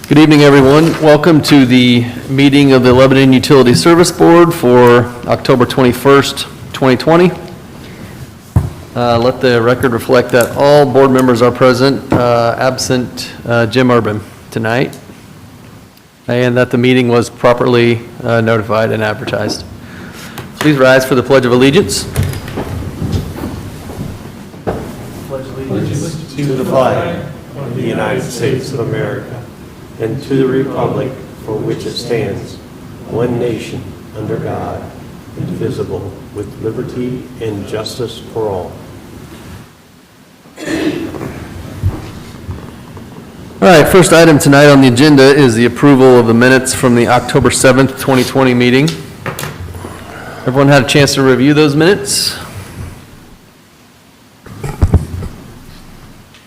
Good evening, everyone. Welcome to the meeting of the Lebanon Utility Service Board for October 21st, 2020. Let the record reflect that all board members are present, absent Jim Urban tonight, and that the meeting was properly notified and advertised. Please rise for the Pledge of Allegiance. Pledge allegiance to the flag of the United States of America and to the republic for which it stands, one nation, under God, indivisible, with liberty and justice for all. All right, first item tonight on the agenda is the approval of the minutes from the October 7th, 2020 meeting. Everyone had a chance to review those minutes?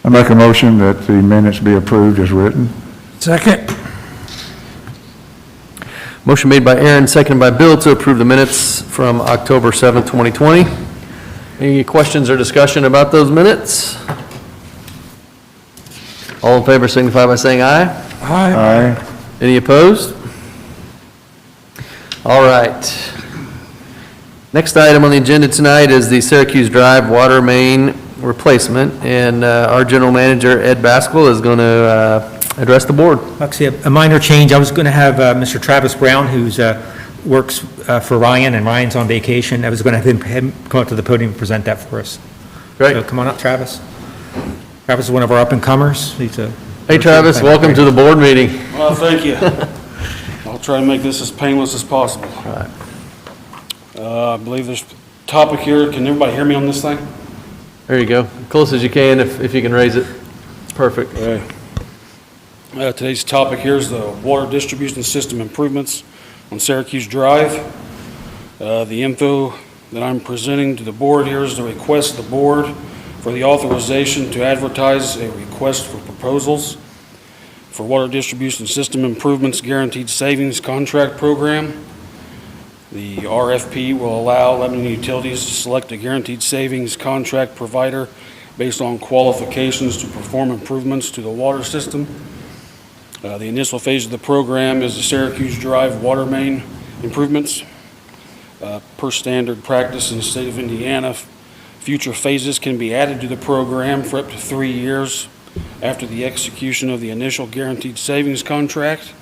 I make a motion that the minutes be approved as written. Second. Motion made by Aaron, seconded by Bill to approve the minutes from October 7th, 2020. Any questions or discussion about those minutes? All in favor signify by saying aye. Aye. Aye. Any opposed? All right. Next item on the agenda tonight is the Syracuse Drive water main replacement, and our general manager, Ed Baskell, is going to address the board. Actually, a minor change. I was going to have Mr. Travis Brown, who's works for Ryan, and Ryan's on vacation. I was going to have him come up to the podium and present that for us. Great. So come on up, Travis. Travis is one of our up-and-comers. Hey, Travis, welcome to the board meeting. Well, thank you. I'll try to make this as painless as possible. All right. I believe there's a topic here. Can everybody hear me on this thing? There you go. Close as you can if you can raise it. Perfect. Okay. Today's topic here is the water distribution system improvements on Syracuse Drive. The info that I'm presenting to the board here is the request of the board for the authorization to advertise a request for proposals for water distribution system improvements guaranteed savings contract program. The RFP will allow Lebanon Utilities to select a guaranteed savings contract provider based on qualifications to perform improvements to the water system. The initial phase of the program is the Syracuse Drive water main improvements. Per standard practice in the state of Indiana, future phases can be added to the program for up to 3 years after the execution of the initial guaranteed savings contract.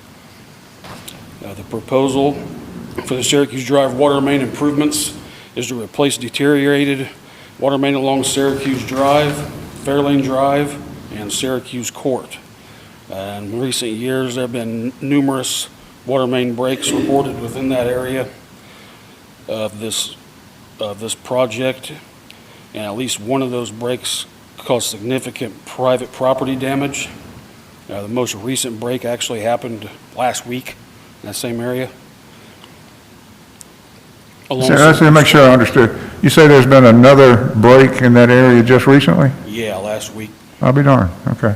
The proposal for the Syracuse Drive water main improvements is to replace deteriorated water main along Syracuse Drive, Fairlane Drive, and Syracuse Court. In recent years, there have been numerous water main breaks reported within that area of this project, and at least one of those breaks caused significant private property damage. The most recent break actually happened last week in that same area. Let's make sure I understood. You say there's been another break in that area just recently? Yeah, last week. I'll be darned. Okay.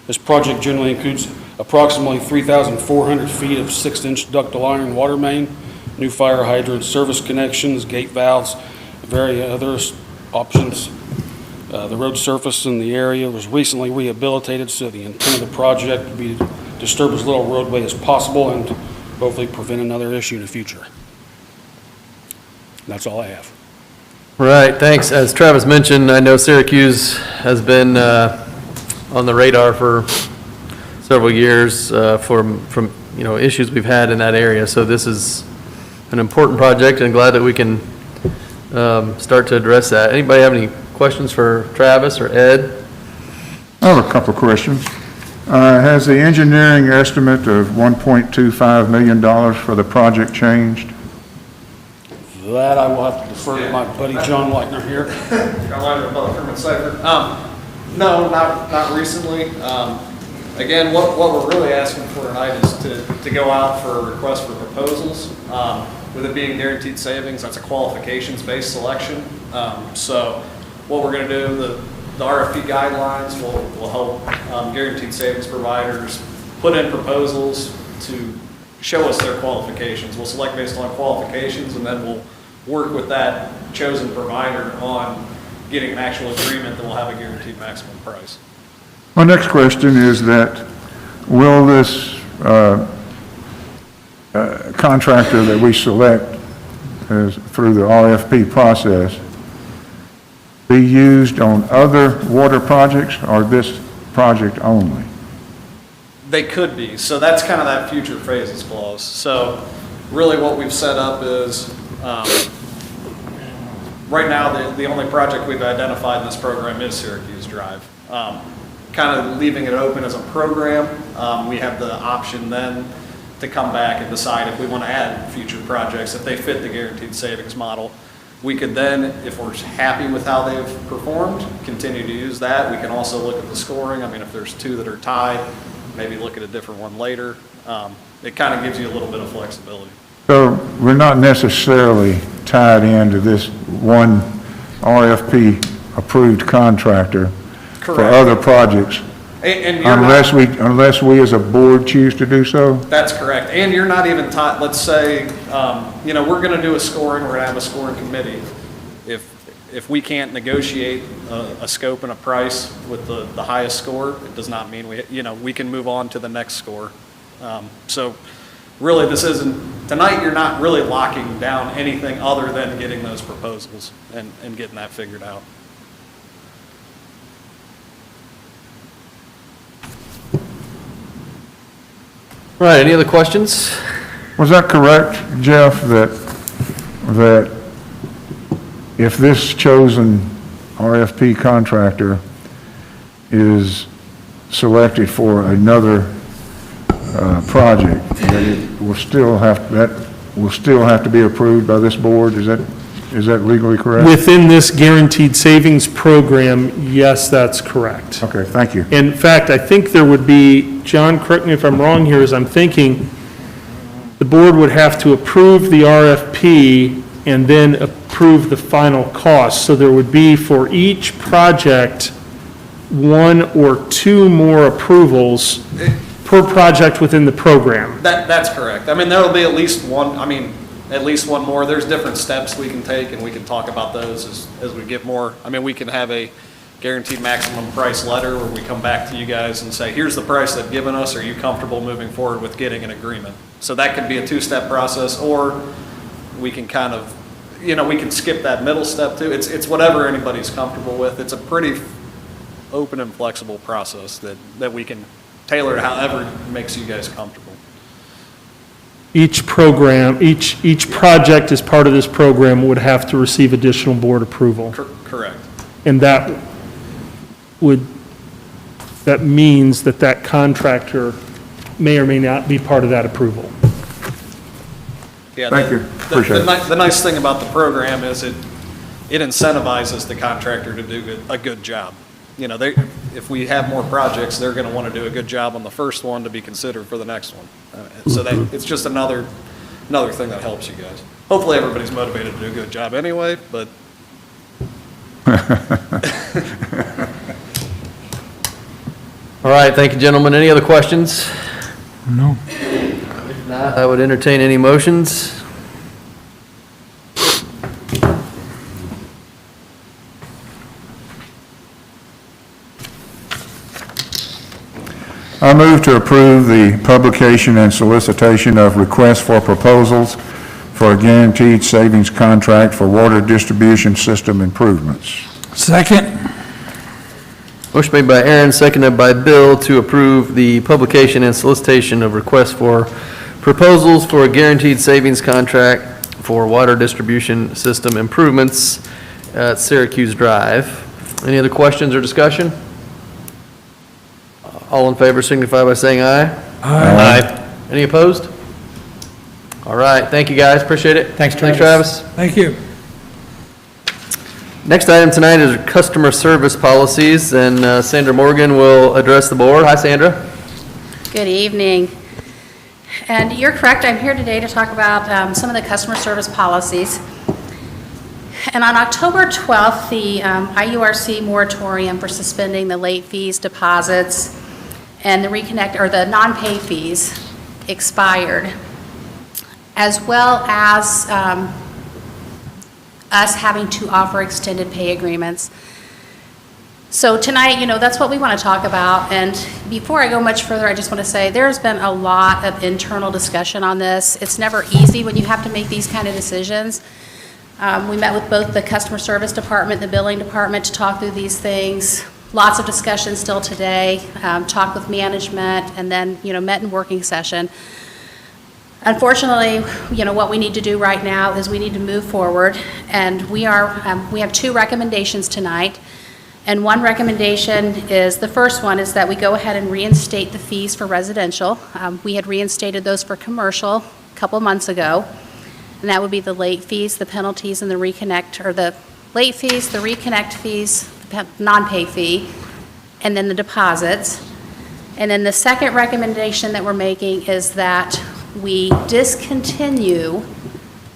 This project generally includes approximately 3,400 feet of 6-inch ductile iron water main, new fire hydrant service connections, gate valves, various other options. The road surface in the area was recently rehabilitated, so the intent of the project would be to disturb as little roadway as possible and hopefully prevent another issue in the future. That's all I have. Right, thanks. As Travis mentioned, I know Syracuse has been on the radar for several years from issues we've had in that area. So this is an important project, and glad that we can start to address that. Anybody have any questions for Travis or Ed? I have a couple of questions. Has the engineering estimate of $1.25 million for the project changed? That I will have to defer to my buddy John Leitner here. No, not recently. Again, what we're really asking for tonight is to go out for a request for proposals. With it being guaranteed savings, that's a qualifications-based selection. So what we're going to do, the RFP guidelines will help guaranteed savings providers put in proposals to show us their qualifications. We'll select based on qualifications, and then we'll work with that chosen provider on getting an actual agreement that will have a guaranteed maximum price. My next question is that, will this contractor that we select through the RFP process be used on other water projects or this project only? They could be, so that's kind of that future phases clause. So really what we've set up is, right now, the only project we've identified in this program is Syracuse Drive. Kind of leaving it open as a program, we have the option then to come back and decide if we want to add future projects, if they fit the guaranteed savings model. We could then, if we're happy with how they've performed, continue to use that. We can also look at the scoring. I mean, if there's two that are tied, maybe look at a different one later. It kind of gives you a little bit of flexibility. So we're not necessarily tied into this one RFP-approved contractor for Correct. other projects And you're not- unless we as a board choose to do so? That's correct. And you're not even taught, let's say, we're going to do a scoring, we're going to have a scoring committee. If we can't negotiate a scope and a price with the highest score, it does not mean we can move on to the next score. So really, this isn't, tonight you're not really locking down anything other than getting those proposals and getting that figured out. All right, any other questions? Was that correct, Jeff, that if this chosen RFP contractor is selected for another project, that it will still have to be approved by this board? Is that legally correct? Within this guaranteed savings program, yes, that's correct. Okay, thank you. In fact, I think there would be, John, correct me if I'm wrong here, as I'm thinking, the board would have to approve the RFP and then approve the final cost. So there would be for each project, one or two more approvals per project within the program. That's correct. I mean, there'll be at least one more. There's different steps we can take, and we can talk about those as we get more. I mean, we can have a guaranteed maximum price letter where we come back to you guys and say, here's the price they've given us. Are you comfortable moving forward with getting an agreement? So that could be a two-step process, or we can kind of, we can skip that middle step too. It's whatever anybody's comfortable with. It's a pretty open and flexible process that we can tailor however makes you guys comfortable. Each program, each project as part of this program would have to receive additional board approval. Correct. And that means that contractor may or may not be part of that approval. Yeah, Thank you. Appreciate it. The nice thing about the program is it incentivizes the contractor to do a good job. If we have more projects, they're going to want to do a good job on the first one to be considered for the next one. So that it's just another thing that helps you guys. Hopefully, everybody's motivated to do a good job anyway, but. All right, thank you, gentlemen. Any other questions? No. If not, I would entertain any motions. I move to approve the publication and solicitation of requests for proposals for a guaranteed savings contract for water distribution system improvements. Second. Motion made by Aaron, seconded by Bill to approve the publication and solicitation of requests for proposals for a guaranteed savings contract for water distribution system improvements at Syracuse Drive. Any other questions or discussion? All in favor signify by saying aye. Aye. Any opposed? All right, thank you, guys, appreciate it. Thanks, Thanks, Travis. Travis. Thank you. Next item tonight is customer service policies, and Sandra Morgan will address the board. Hi, Sandra. Good evening. And you're correct, I'm here today to talk about some of the customer service policies. And on October 12th, the IURC moratorium for suspending the late fees, deposits, and the non-pay fees expired, as well as us having to offer extended pay agreements. So tonight, that's what we want to talk about. And before I go much further, I just want to say there's been a lot of internal discussion on this. It's never easy when you have to make these kind of decisions. We met with both the customer service department and the billing department to talk through these things. Lots of discussion still today, talked with management, and then, met in working session. Unfortunately, what we need to do right now is we need to move forward, and we have 2 recommendations tonight. And one recommendation is, the first one is that we go ahead and reinstate the fees for residential. We had reinstated those for commercial a couple months ago, and that would be the late fees, the penalties, and the reconnect, or the late fees, the reconnect fees, the non-pay fee, and then the deposits. And then the second recommendation that we're making is that we discontinue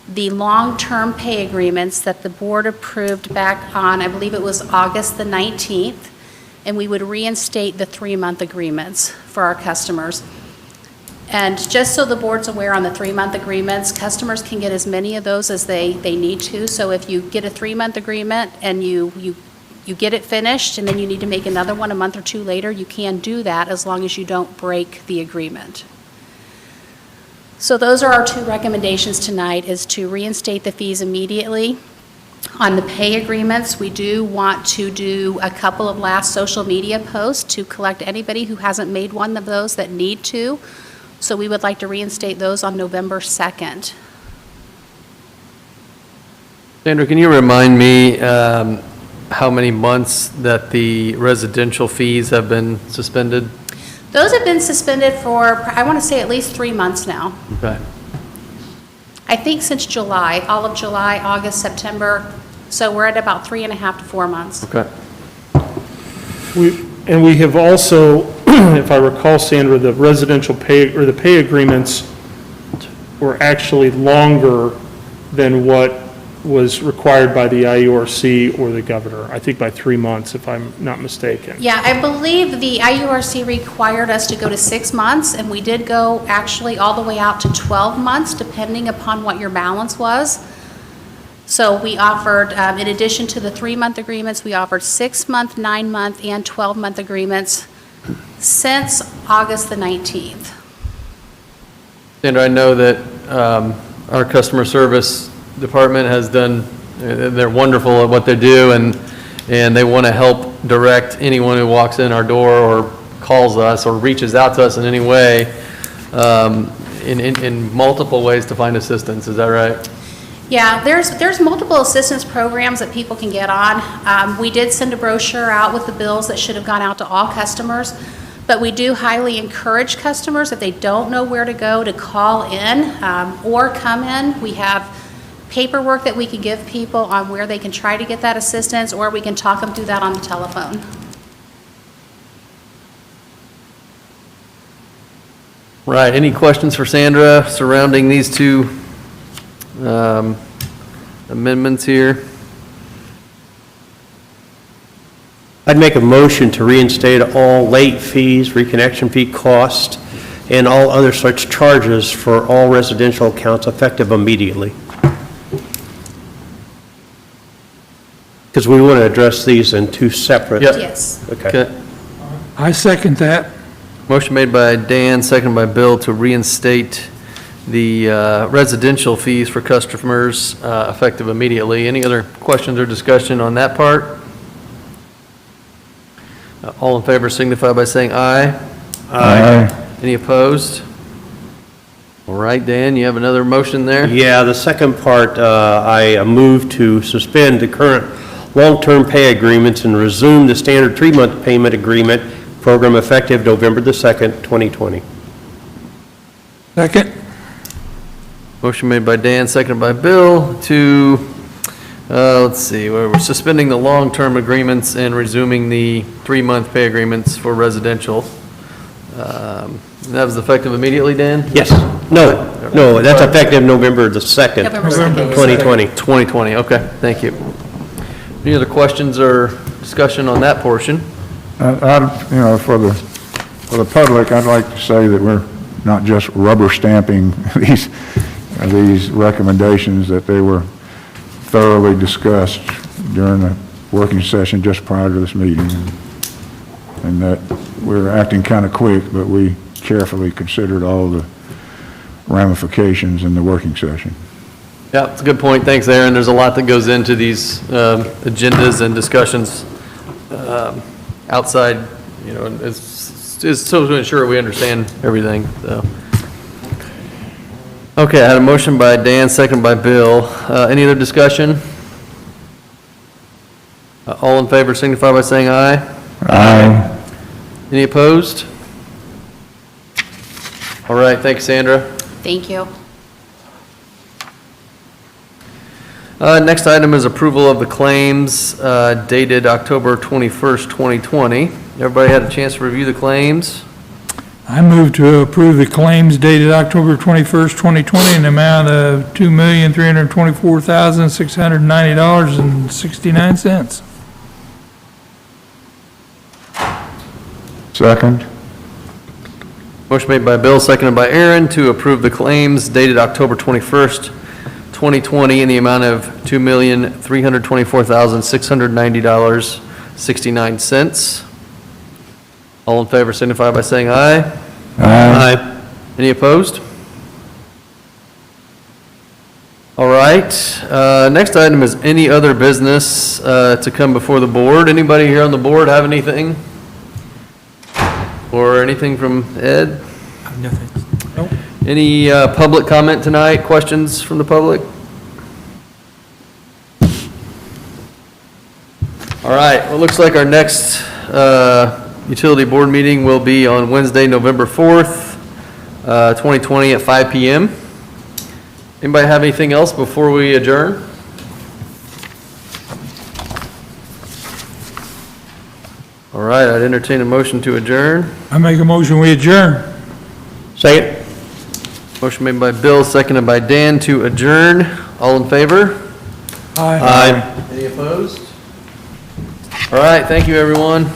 the long-term pay agreements that the board approved back on, I believe it was August the 19th, and we would reinstate the 3-month agreements for our customers. And just so the board's aware, on the 3-month agreements, customers can get as many of those as they need to. So if you get a 3-month agreement and you get it finished and then you need to make another one a month or 2 later, you can do that as long as you don't break the agreement. So those are our 2 recommendations tonight, is to reinstate the fees immediately. On the pay agreements, we do want to do a couple of last social media posts to collect anybody who hasn't made one of those that need to. So we would like to reinstate those on November 2nd. Sandra, can you remind me how many months that the residential fees have been suspended? Those have been suspended for, I want to say, at least 3 months now. Okay. I think since July, all of July, August, September. So we're at about 3.5 to 4 months. Okay. We have also, if I recall, Sandra, the residential pay, or the pay agreements were actually longer than what was required by the IURC or the governor, I think by 3 months, if I'm not mistaken. Yeah, I believe the IURC required us to go to 6 months, and we did go actually all the way out to 12 months, depending upon what your balance was. So we offered, in addition to the 3-month agreements, we offered 6-month, 9-month, and 12-month agreements since August the 19th. Sandra, I know that our customer service department has done, they're wonderful at what they do, and they want to help direct anyone who walks in our door or calls us or reaches out to us in any way, in multiple ways to find assistance. Is that right? Yeah, there's multiple assistance programs that people can get on. We did send a brochure out with the bills that should have gone out to all customers, but we do highly encourage customers, if they don't know where to go, to call in or come in. We have paperwork that we can give people on where they can try to get that assistance, or we can talk them through that on the telephone. Right. Any questions for Sandra surrounding these 2 amendments here? I'd make a motion to reinstate all late fees, reconnection fee cost, and all other such charges for all residential accounts effective immediately. Because we want to address these in 2 separate. Yep. Yes. Okay. I second that. Motion made by Dan, seconded by Bill, to reinstate the residential fees for customers effective immediately. Any other questions or discussion on that part? All in favor signify by saying aye. Aye. Any opposed? All right, Dan, you have another motion there? Yeah, the second part, I move to suspend the current long-term pay agreements and resume the standard 3-month payment agreement program effective November the 2nd, 2020. Second. Motion made by Dan, seconded by Bill to, let's see, we're suspending the long-term agreements and resuming the 3-month pay agreements for residential. That was effective immediately, Dan? Yes. No, that's effective November the 2nd, November 2nd. 2020. 2020, okay, thank you. Any other questions or discussion on that portion? For the public, I'd like to say that we're not just rubber stamping these recommendations, that they were thoroughly discussed during the working session just prior to this meeting, and that we're acting kind of quick, but we carefully considered all the ramifications in the working session. Yeah, it's a good point. Thanks, Aaron. There's a lot that goes into these agendas and discussions outside, you know, and it's so to ensure we understand everything, so. Okay, I had a motion by Dan, second by Bill. Any other discussion? All in favor signify by saying aye. Aye. Any opposed? All right, thanks, Sandra. Thank you. Next item is approval of the claims dated October 21st, 2020. Everybody had a chance to review the claims? I move to approve the claims dated October 21st, 2020, in the amount of $2,324,690.69. Second? Motion made by Bill, seconded by Aaron to approve the claims dated October 21st, 2020 in the amount of $2,324,690.69. All in favor signify by saying aye. Aye. Any opposed? All right, next item is any other business to come before the board. Anybody here on the board have anything? Or anything from Ed? Nothing. Nope. Any public comment tonight? Questions from the public? All right, well, it looks like our next utility board meeting will be on Wednesday, November 4th, 2020 at 5 p.m. Anybody have anything else before we adjourn? All right, I'd entertain a motion to adjourn. I make a motion, we adjourn. Second. Motion made by Bill, seconded by Dan to adjourn. All in favor? Aye. Any opposed? All right, thank you, everyone.